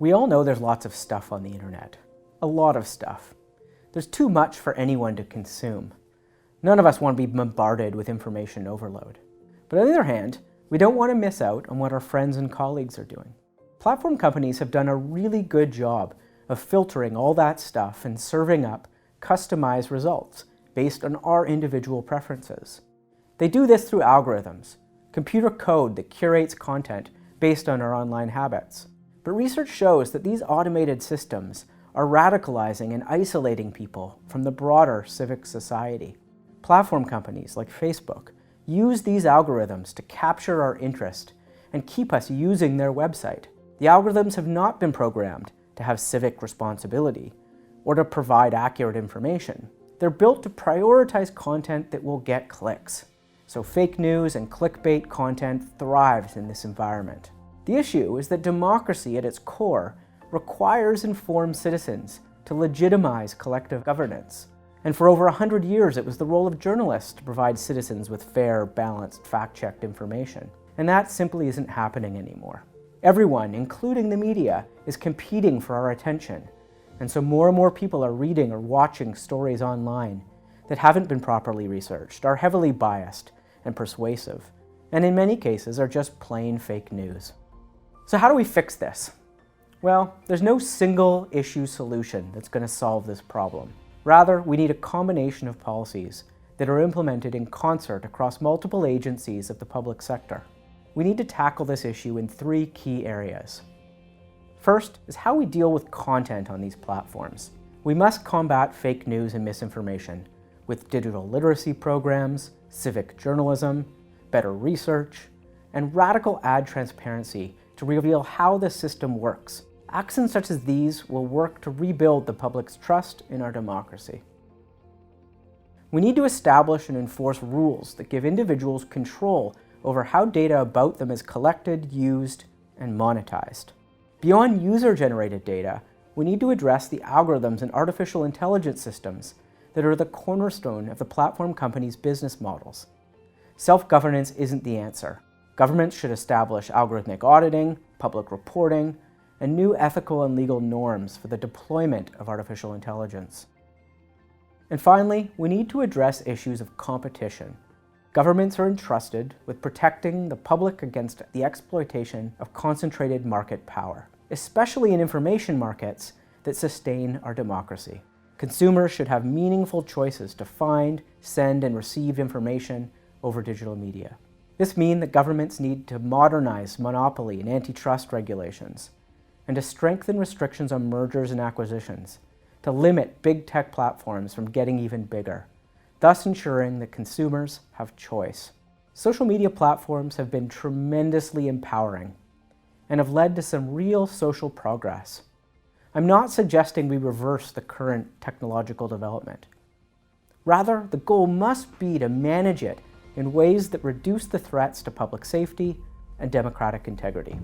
We all know there's lots of stuff on the internet. A lot of stuff. There's too much for anyone to consume. None of us want to be bombarded with information overload. But on the other hand, we don't want to miss out on what our friends and colleagues are doing. Platform companies have done a really good job of filtering all that stuff and serving up customized results based on our individual preferences. They do this through algorithms, computer code that curates content based on our online habits. But research shows that these automated systems are radicalizing and isolating people from the broader civic society. Platform companies like Facebook use these algorithms to capture our interest and keep us using their website. The algorithms have not been programmed to have civic responsibility or to provide accurate information. They're built to prioritize content that will get clicks. So fake news and clickbait content thrives in this environment. The issue is that democracy at its core requires informed citizens to legitimize collective governance. And for over 100 years, it was the role of journalists to provide citizens with fair, balanced, fact-checked information. And that simply isn't happening anymore. Everyone, including the media, is competing for our attention. And so more and more people are reading or watching stories online that haven't been properly researched, are heavily biased and persuasive, and in many cases are just plain fake news. So how do we fix this? Well, there's no single issue solution that's going to solve this problem. Rather, we need a combination of policies that are implemented in concert across multiple agencies of the public sector. We need to tackle this issue in 3 key areas. First is how we deal with content on these platforms. We must combat fake news and misinformation with digital literacy programs, civic journalism, better research, and radical ad transparency to reveal how the system works. Actions such as these will work to rebuild the public's trust in our democracy. We need to establish and enforce rules that give individuals control over how data about them is collected, used, and monetized. Beyond user-generated data, we need to address the algorithms and artificial intelligence systems that are the cornerstone of the platform companies' business models. Self-governance isn't the answer. Governments should establish algorithmic auditing, public reporting, and new ethical and legal norms for the deployment of artificial intelligence. And finally, we need to address issues of competition. Governments are entrusted with protecting the public against the exploitation of concentrated market power, especially in information markets that sustain our democracy. Consumers should have meaningful choices to find, send, and receive information over digital media. This means that governments need to modernize monopoly and antitrust regulations, and to strengthen restrictions on mergers and acquisitions, to limit big tech platforms from getting even bigger, thus ensuring that consumers have choice. Social media platforms have been tremendously empowering and have led to some real social progress. I'm not suggesting we reverse the current technological development. Rather, the goal must be to manage it in ways that reduce the threats to public safety and democratic integrity.